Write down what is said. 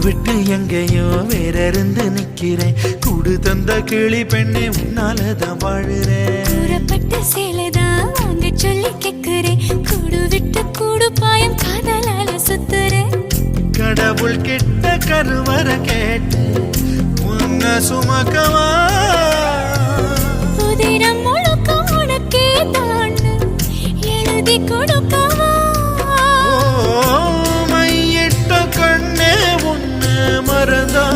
விட்டு எங்கேயோ வேற இருந்து நிக்கிறேன். கூடு தந்த கிளி பெண்ணே உன்னாலதான் வாழுறேன். கூறப்பட்ட சேலைதான் வாங்க சொல்லி கேக்குறேன். கூடு விட்டு கூடு பாயம் காதலால சுத்துறேன். கடவுள் கிட்ட கருவற கேட்டு உன்ன சுமக்கவா? உதிரம் முழுக்க உனக்கே தான் எழுதி கொடுக்கவா? மையிட்ட கண்ணே உன்னை மறந்தா